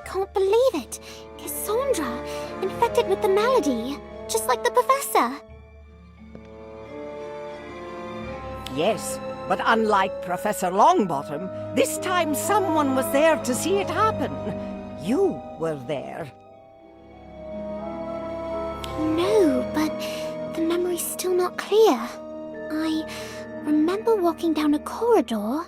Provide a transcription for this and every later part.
can't believe it. Cassandra, infected with the malady, just like the professor. Yes, but unlike Professor Longbottom, this time someone was there to see it happen. You were there. No, but the memory's still not clear. I remember walking down a corridor,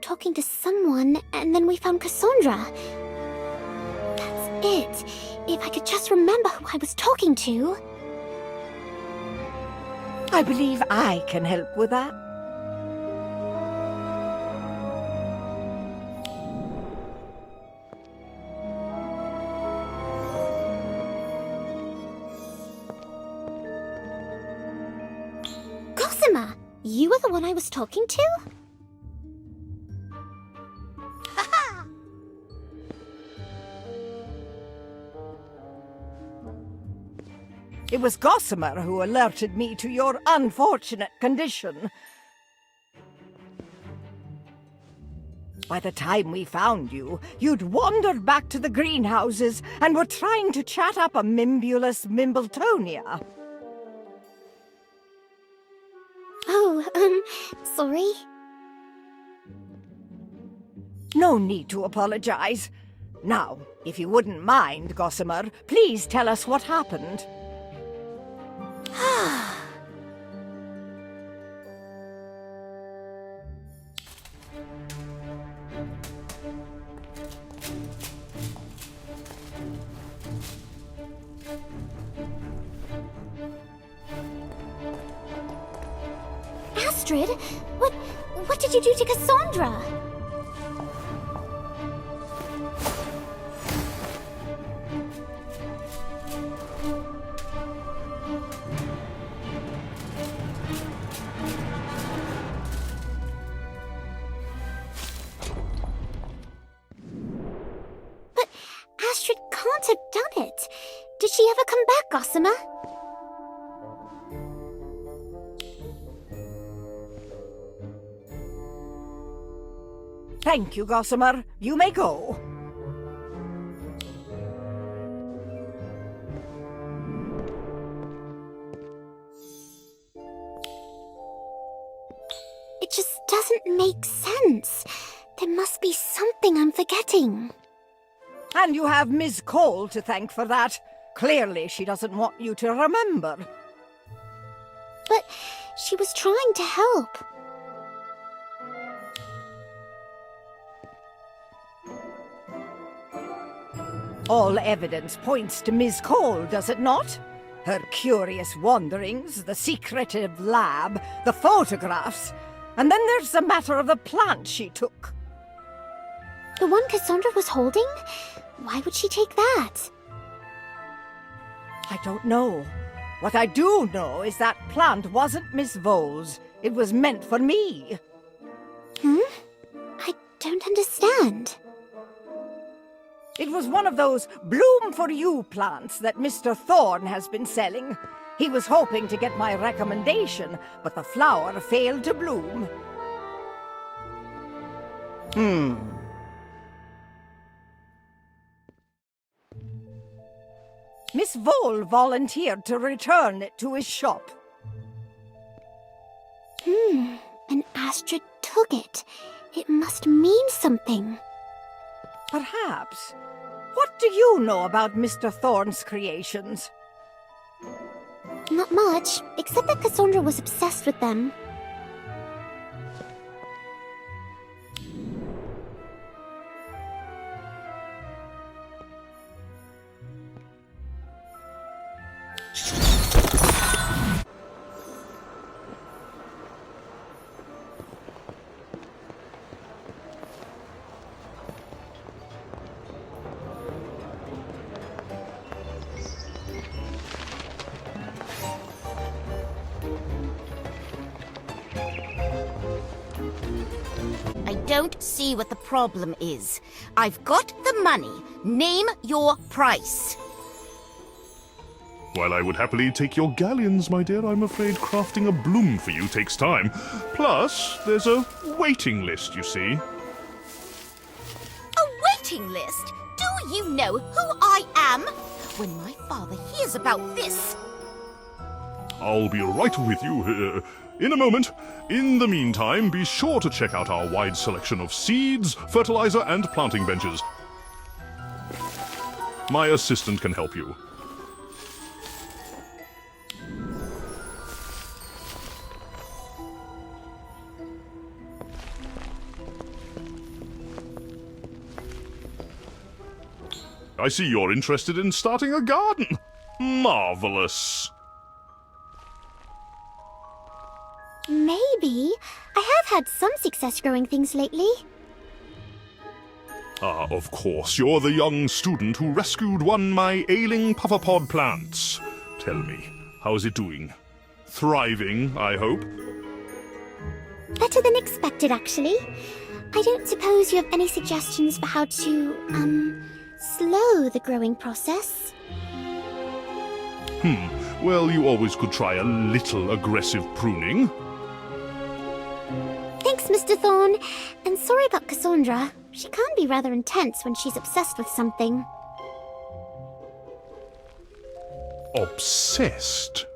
talking to someone, and then we found Cassandra. That's it. If I could just remember who I was talking to. I believe I can help with that. Gossamer, you were the one I was talking to? It was Gossamer who alerted me to your unfortunate condition. By the time we found you, you'd wandered back to the greenhouses and were trying to chat up a Mimbulus Mimbletonia. Oh, sorry. No need to apologize. Now, if you wouldn't mind, Gossamer, please tell us what happened. Astrid, what did you do to Cassandra? But Astrid can't have done it. Did she ever come back, Gossamer? Thank you, Gossamer. You may go. It just doesn't make sense. There must be something I'm forgetting. And you have Ms. Cole to thank for that. Clearly, she doesn't want you to remember. But she was trying to help. All evidence points to Ms. Cole, does it not? Her curious wanderings, the secretive lab, the photographs, and then there's the matter of the plant she took. The one Cassandra was holding? Why would she take that? I don't know. What I do know is that plant wasn't Miss Vole's. It was meant for me. I don't understand. It was one of those bloom-for-you plants that Mr. Thorne has been selling. He was hoping to get my recommendation, but the flower failed to bloom. Miss Vole volunteered to return it to his shop. And Astrid took it. It must mean something. Perhaps. What do you know about Mr. Thorne's creations? Not much, except that Cassandra was obsessed with them. I don't see what the problem is. I've got the money. Name your price. While I would happily take your galleons, my dear, I'm afraid crafting a bloom for you takes time. Plus, there's a waiting list, you see. A waiting list? Do you know who I am? When my father hears about this... I'll be right with you in a moment. In the meantime, be sure to check out our wide selection of seeds, fertilizer, and planting benches. My assistant can help you. I see you're interested in starting a garden. Marvelous. Maybe. I have had some success growing things lately. Ah, of course, you're the young student who rescued one my ailing pufferpod plants. Tell me, how's it doing? Thriving, I hope? Better than expected, actually. I don't suppose you have any suggestions for how to, slow the growing process? Well, you always could try a little aggressive pruning. Thanks, Mr. Thorne. And sorry about Cassandra. She can be rather intense when she's obsessed with something. Obsessed?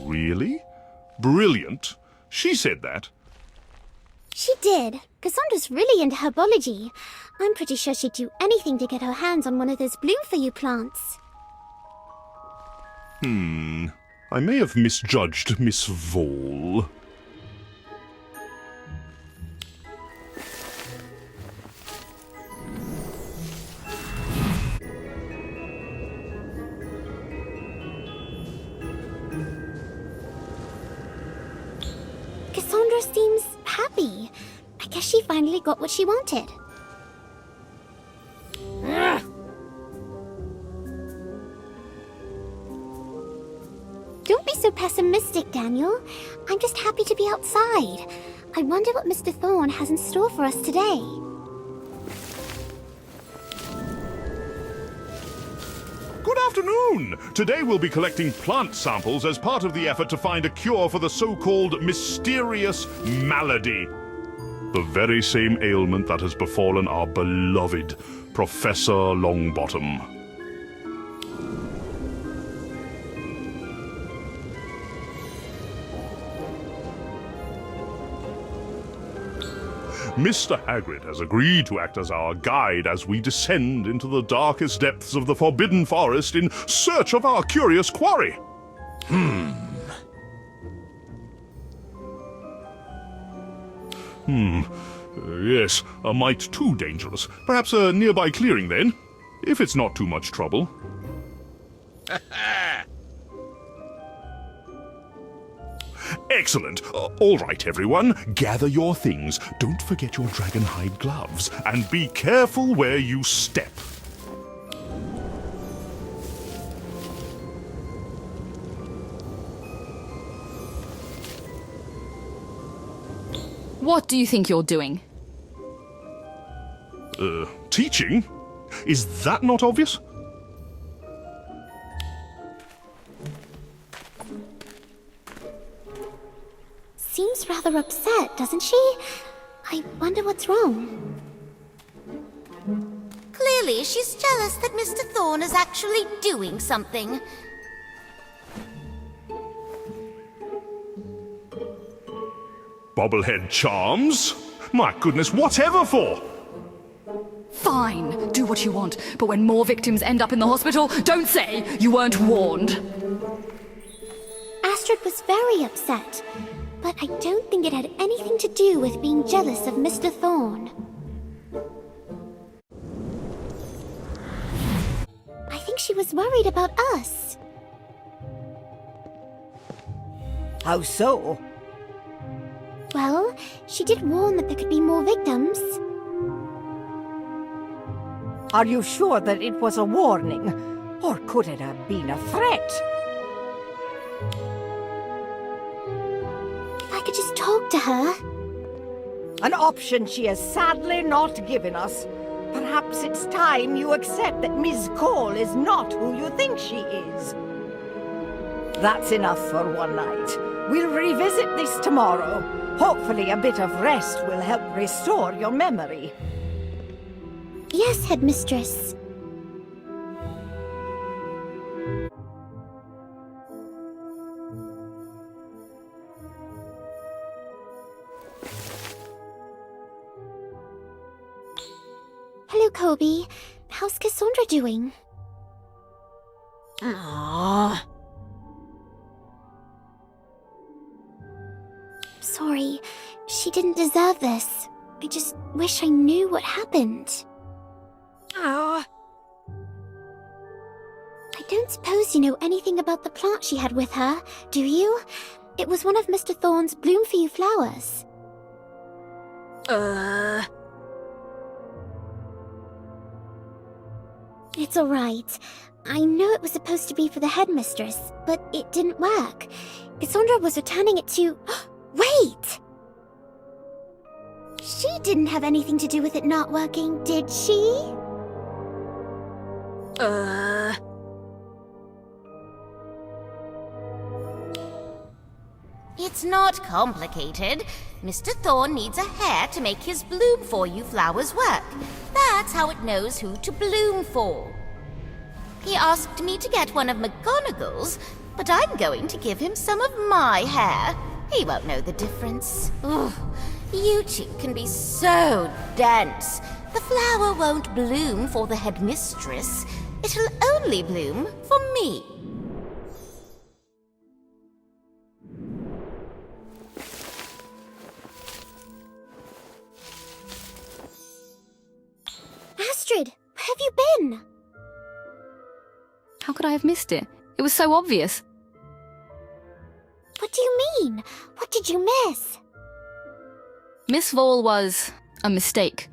Really? Brilliant. She said that. She did. Cassandra's really into herbology. I'm pretty sure she'd do anything to get her hands on one of those bloom for you plants. I may have misjudged Miss Vole. Cassandra seems happy. I guess she finally got what she wanted. Don't be so pessimistic, Daniel. I'm just happy to be outside. I wonder what Mr. Thorne has in store for us today. Good afternoon! Today we'll be collecting plant samples as part of the effort to find a cure for the so-called mysterious malady. The very same ailment that has befallen our beloved Professor Longbottom. Mr. Hagrid has agreed to act as our guide as we descend into the darkest depths of the Forbidden Forest in search of our curious quarry. Yes, a mite too dangerous. Perhaps a nearby clearing then, if it's not too much trouble. Excellent. All right, everyone. Gather your things. Don't forget your dragonhide gloves. And be careful where you step. What do you think you're doing? Teaching? Is that not obvious? Seems rather upset, doesn't she? I wonder what's wrong. Clearly, she's jealous that Mr. Thorne is actually doing something. Bobblehead charms? My goodness, whatever for? Fine, do what you want, but when more victims end up in the hospital, don't say you weren't warned. Astrid was very upset, but I don't think it had anything to do with being jealous of Mr. Thorne. I think she was worried about us. How so? Well, she did warn that there could be more victims. Are you sure that it was a warning? Or could it have been a threat? If I could just talk to her. An option she has sadly not given us. Perhaps it's time you accept that Ms. Cole is not who you think she is. That's enough for one night. We'll revisit this tomorrow. Hopefully a bit of rest will help restore your memory. Yes, Headmistress. Hello, Kobe. How's Cassandra doing? Aww. Sorry, she didn't deserve this. I just wish I knew what happened. Aww. I don't suppose you know anything about the plant she had with her, do you? It was one of Mr. Thorne's bloom for you flowers. It's alright. I know it was supposed to be for the headmistress, but it didn't work. Cassandra was returning it to... Wait! She didn't have anything to do with it not working, did she? It's not complicated. Mr. Thorne needs a hair to make his bloom for you flowers work. That's how it knows who to bloom for. He asked me to get one of McGonagall's, but I'm going to give him some of my hair. He won't know the difference. Ugh, you two can be so dense. The flower won't bloom for the headmistress. It'll only bloom for me. Astrid, where have you been? How could I have missed it? It was so obvious. What do you mean? What did you miss? Miss Vole was a mistake.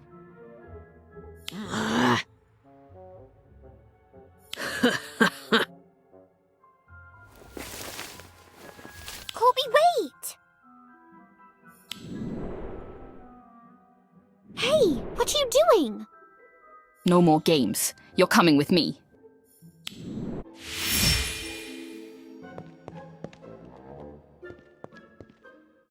Colby, wait! Hey, what are you doing? No more games. You're coming with me.